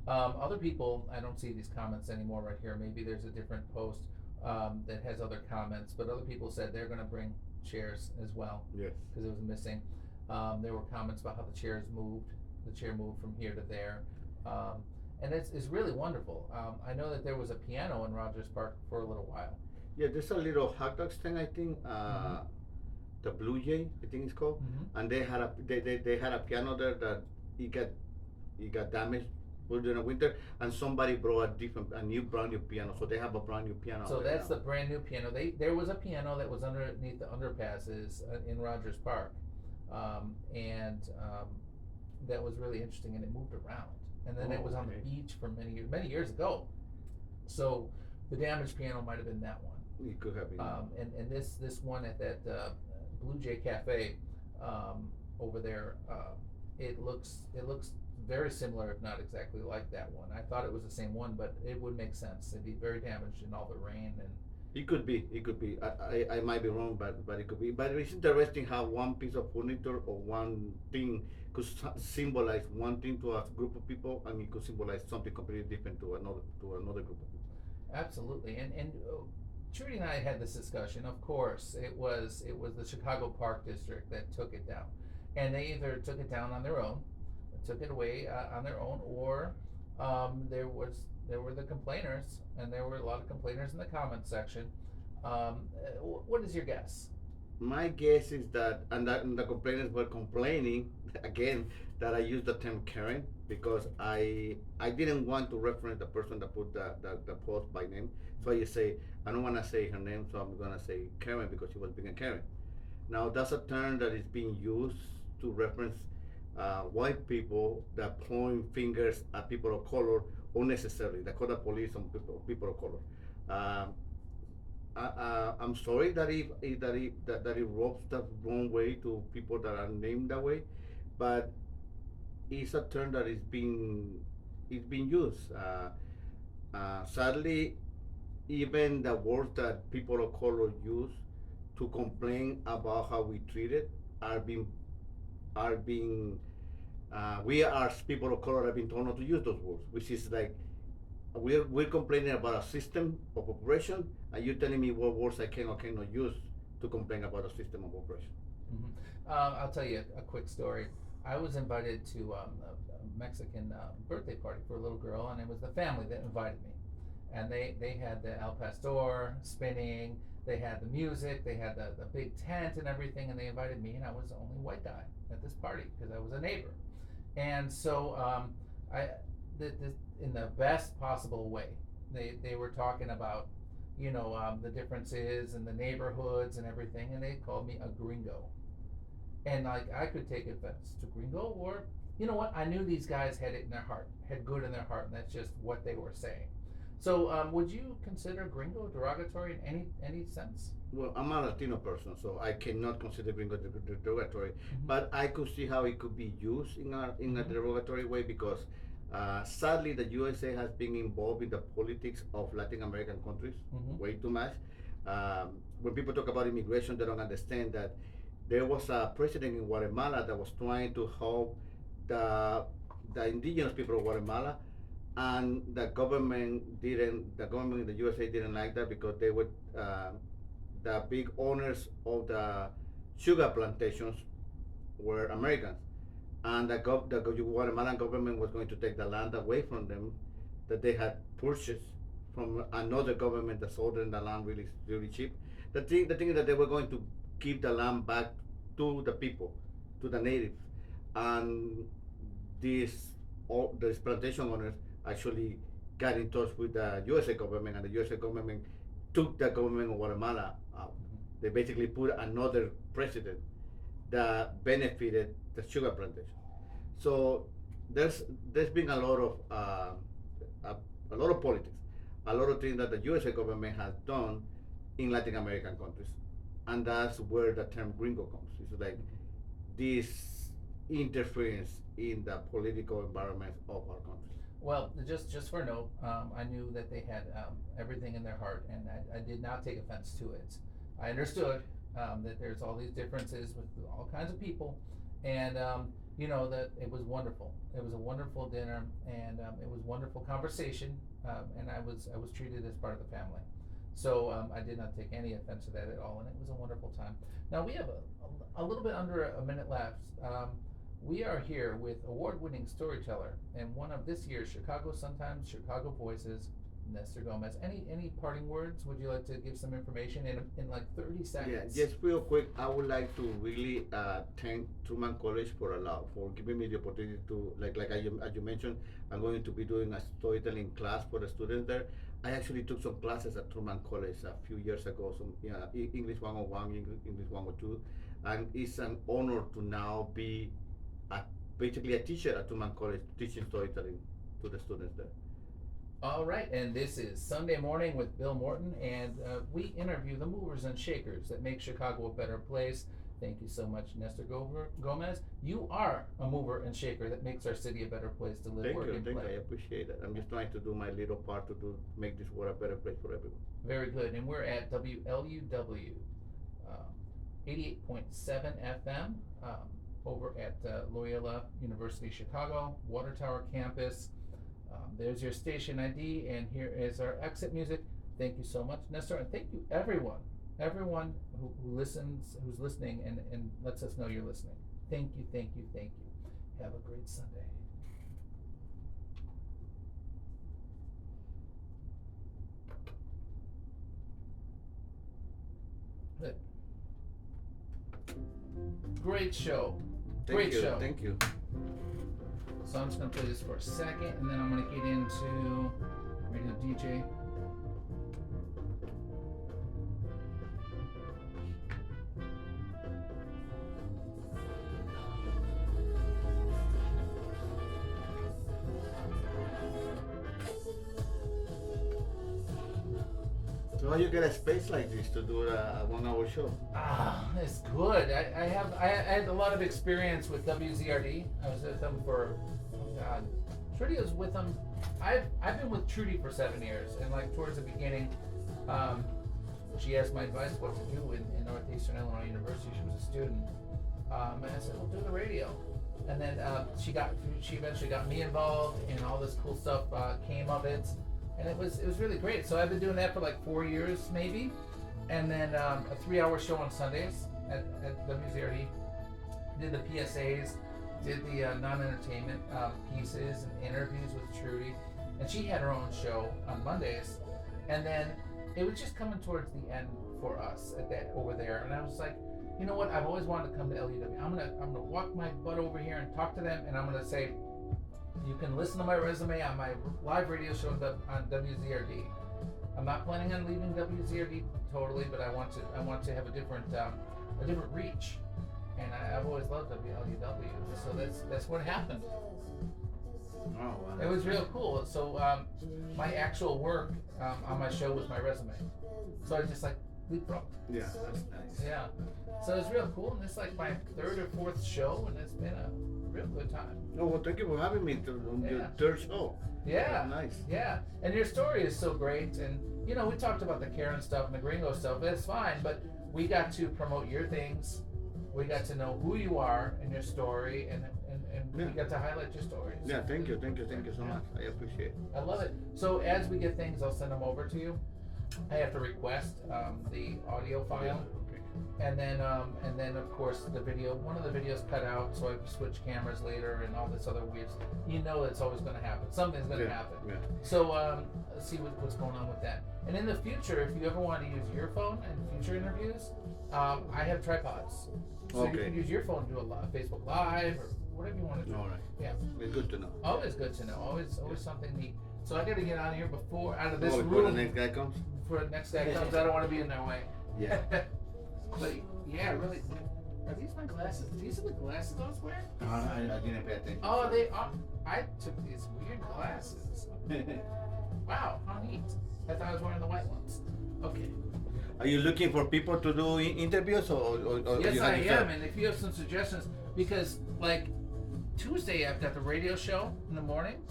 Other people, I don't see these comments anymore right here. Maybe there's a different post that has other comments, but other people said they're going to bring chairs as well. Yes. Because it was missing. There were comments about how the chairs moved. The chair moved from here to there. And it's really wonderful. I know that there was a piano in Rogers Park for a little while. Yeah, there's a little hot dog stand, I think. The Blue Jay, I think it's called, and they had a piano there that it got damaged during the winter, and somebody brought a new brand new piano, so they have a brand new piano. So that's the brand new piano. There was a piano that was underneath the underpasses in Rogers Park, and that was really interesting, and it moved around, and then it was on the beach for many years ago. So the damaged piano might have been that one. It could have been. And this one at that Blue Jay Cafe over there, it looks very similar, if not exactly like that one. I thought it was the same one, but it would make sense. It'd be very damaged in all the rain and. It could be. I might be wrong, but it could be. But it's interesting how one piece of furniture or one thing could symbolize one thing to a group of people, and it could symbolize something completely different to another group of people. Absolutely, and Trudy and I had this discussion. Of course, it was the Chicago Park District that took it down, and they either took it down on their own, took it away on their own, or there were the complainers, and there were a lot of complainers in the comment section. What is your guess? My guess is that, and the complainants were complaining again that I used the term Karen because I didn't want to reference the person that put the post by name. So I just say I don't want to say her name, so I'm gonna say Karen because she was being a Karen. Now that's a term that is being used to reference white people that point fingers at people of color unnecessarily. They call the police on people of color. Um, I'm sorry that that it rubs the wrong way to people that are named that way, but it's a term that is being used. Sadly, even the words that people of color use to complain about how we treated are being we as people of color have been told not to use those words, which is like we're complaining about a system of operation, and you're telling me what words I can or cannot use to complain about a system of operation. Mm-hmm. I'll tell you a quick story. I was invited to a Mexican birthday party for a little girl, and it was the family that invited me. And they had the El Pastor spinning, they had the music, they had the big tent and everything, and they invited me, and I was the only white guy at this party because I was a neighbor. And so I, in the best possible way, they were talking about, the differences in the neighborhoods and everything, and they called me a gringo. And like I could take offense to gringo, or you know what? I knew these guys had it in their heart, had good in their heart, and that's just what they were saying. So, would you consider gringo derogatory in any sense? Well, I'm a Latino person, so I cannot consider gringo derogatory, Mm-hmm. but I could see how it could be used in a Mm-hmm. derogatory way because sadly the USA has been involved in the politics of Latin American countries Mm-hmm. way too much. When people talk about immigration, they don't understand that there was a president in Guatemala that was trying to help the indigenous people of Guatemala, and the government in the USA didn't like that because they were the big owners of the sugar plantations were Americans, and the Guatemalan government was going to take the land away from them that they had purchased from another government that sold them the land really cheap. The thing is that they were going to give the land back to the people, to the natives, and these plantation owners actually got in touch with the USA government, and the USA government took the government of Guatemala out. They basically put another president that benefited the sugar plantation. So there's been a lot of politics, a lot of things that the USA government has done in Latin American countries, and that's where the term gringo comes. It's like this interference in the political environment of our country. Well, just for a note, I knew that they had everything in their heart, and I did not take offense to it. I understood that there's all these differences with all kinds of people, and that it was wonderful. It was a wonderful dinner, and it was wonderful conversation, and I was treated as part of the family. So I did not take any offense to that at all, and it was a wonderful time. Now we have a little bit under a minute left. We are here with award-winning storyteller and one of this year's Chicago Sun-Times Chicago Voices, Nestor Gomez. Any parting words? Would you like to give some information in like 30 seconds? Yeah, just real quick, I would like to really thank Truman College for giving me the opportunity to as you mentioned, I'm going to be doing a storytelling class for the students there. I actually took some classes at Truman College a few years ago, some English 101, English 102, and it's an honor to now be basically a teacher at Truman College teaching storytelling to the students there. All right, and this is Sunday Morning with Bill Morton, and we interview the movers and shakers that make Chicago a better place. Thank you so much, Nestor Gomez. You are a mover and shaker that makes our city a better place to live, work, and Thank you. play. I appreciate it. I'm just trying to do my little part to make this world a better place for everyone. Very good, and we're at WLUW, 88.7 FM, over at Loyola University Chicago, Water Tower campus. There's your station ID, and here is our exit music. Thank you so much, Nestor, and thank you everyone who listens, who's listening, and lets us know you're listening. Thank you, thank you, thank you. Have a great Sunday. Good. Great show. Great show. Thank you. So I'm just gonna play this for a second, and then I'm gonna get into radio DJ. So how you get a space like this to do a 1 hour show? Ah, it's good. I had a lot of experience with WZRD. I was with them for, oh God, Trudy was with them. I've been with Trudy for 7 years, and like towards the beginning, she asked my advice what to do in Northeastern Illinois University. She was a student, and I said, "Well, do the radio." And then she eventually got me involved, and all this cool stuff came of it. And it was really great. So I've been doing that for like 4 years maybe, and then a 3-hour show on Sundays at WZRD. Did the PSAs, did the non-entertainment pieces and interviews with Trudy, and she had her own show on Mondays. And then it was just coming towards the end for us at that over there, and I was like, you know what? I've always wanted to come to LUW. I'm gonna walk my butt over here and talk to them, and I'm gonna say, you can listen to my resume on my live radio show on WZRD. I'm not planning on leaving WZRD totally, but I want to have a different reach, and I've always loved WLUW. So that's what happened. Oh, wow. It was real cool. So my actual work on my show was my resume. So I just like leapfrog. Yeah, that's nice. Yeah. So it's real cool, and it's like my 3rd or 4th show, and it's been a real good time. Oh, well, thank you for having me on your 3rd show. Yeah. Nice. Yeah. And your story is so great, and you know, we talked about the Karen stuff and the Gringo stuff, that's fine, but we got to promote your things. We got to know who you are and your story, and we got to highlight your stories. Yeah, thank you so much. I appreciate it. I love it. So as we get things, I'll send them over to you. I have to request the audio file. Okay. And then of course the video. One of the videos cut out, so I switch cameras later and all this other weird. You know, it's always going to happen. Something's going to happen. Yeah. So let's see what's going on with that. And in the future, if you ever want to use your phone in future interviews, I have tripods. So you can use your phone to do a Facebook Live or whatever you want to do. All right. Yeah. It's good to know. Always good to know. Always something neat. So I got to get out of here out of this room. Before the next guy comes. Before the next guy comes, I don't want to be in their way. Yeah. But yeah, really. Are these my glasses? These are the glasses I was wearing? I didn't pay attention. Oh, they are. I took these weird glasses. Wow, how neat. I thought I was wearing the white ones. Okay. Are you looking for people to do interviews or Yes, you I have am. And if you have some suggestions, because like Tuesday I've got the radio show in the morning.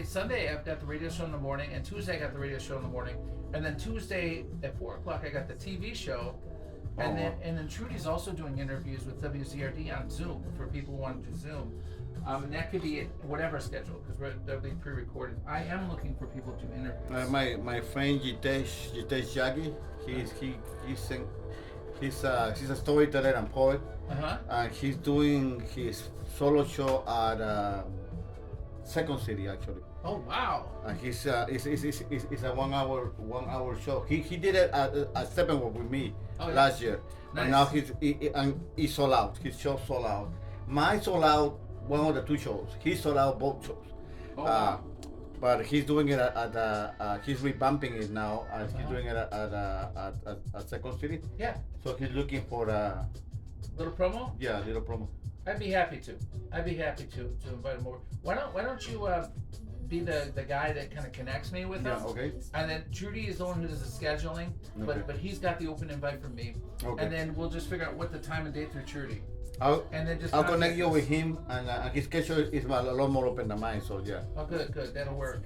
Sunday I've got the radio show in the morning, and Tuesday I got the radio show in the morning, and then Tuesday at 4 o'clock I got the TV show, and then Trudy's also doing interviews with WZRD on Zoom for people who want to do Zoom, and that could be at whatever schedule because they'll be pre-recorded. I am looking for people to interview. my friend Jitesh Jaggi, he's a storyteller and poet, and he's doing his solo show at Second City actually. Oh wow! It's a 1 hour show. He did it at Steppenwolf with me last year, Nice. and now he's sold out. His show sold out. Mine sold out one of the 2 shows. He sold out both shows. Oh, wow. But he's doing it at he's revamping it now. He's doing it at Second City. Yeah. So he's looking for a Little promo? little promo. I'd be happy to. I'd be happy to invite him over. Why don't you be the guy that kind of connects me with him? Yeah. Okay. And then Trudy is the one who does the scheduling, Okay. but he's got the open invite from me. Okay. And then we'll just figure out what the time and date through Trudy. I'll Just connect contact you us. with him, and his schedule is a lot more open than mine. So yeah. Oh, good. That'll work.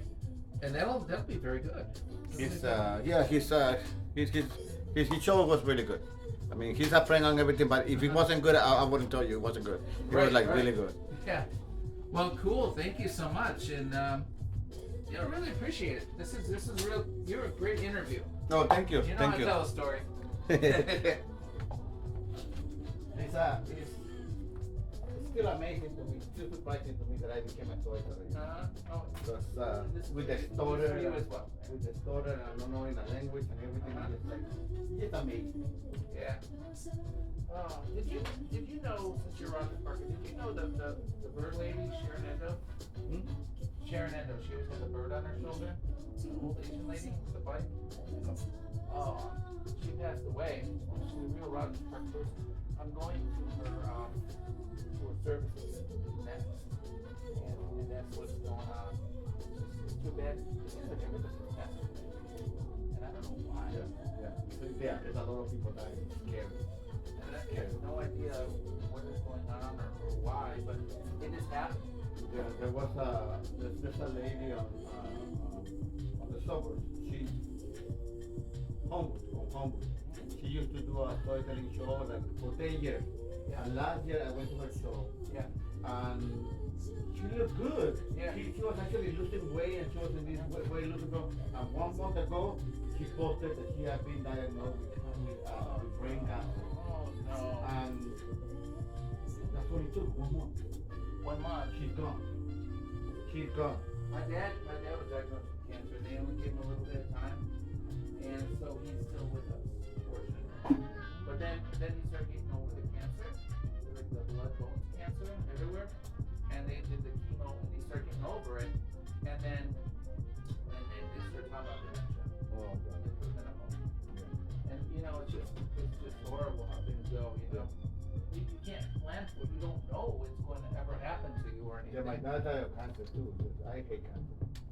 And that'll be very good. His show was really good. He's a friend and everything, but if it wasn't good, I wouldn't tell you it wasn't good. It was really good. Yeah. Well, cool. Thank you so much, and really appreciate it. This is real. You're a great interview. No, thank you. You know Thank how to you. tell a story. still amazing to me, still surprising to me that I became a Toys R Us. Oh, Because this with the this for stutter, you as well. with the stutter and not knowing the language and everything, Uh-huh. it's just amazing. Yeah. Did you know, since you're Rocket Parker, did you know the bird lady, Sharon Endo? Hmm? Sharon Endo, she always had a bird on her shoulder. The old Asian lady with the bike. Oh, she passed away. She's a real Rocket Park person. I'm going to her services next, and that's what's going on. It's too bad. It seems like everybody's passed away, and I don't know why. Yeah. So, yeah, there's a lot of people dying. It's scary. And I have no idea what is going on or why, but it is happening. There was there's a lady on the suburbs. She's Homewood. She used to do a storytelling show like for 10 years. Yeah. And last year I went to her show Yeah. and she looked good. Yeah. She was actually losing weight and she was in this way losing weight. And 1 month ago she posted that she had been diagnosed with brain cancer. Oh no. And that's what it took, 1 month. 1 month. She's gone. She's gone. My dad was diagnosed with cancer. They only gave him a little bit of time, and so he's still with us, fortunately. But then he started getting over the cancer, like the blood bones cancer everywhere, and they did the chemo, and he started getting over it, and then they started talking about dementia. Oh, God. They put him in a home, and it's just horrible how things go. You can't plan for it. You don't know what's going to ever happen to you or anything. Yeah, my dad died of cancer too. I hate cancer.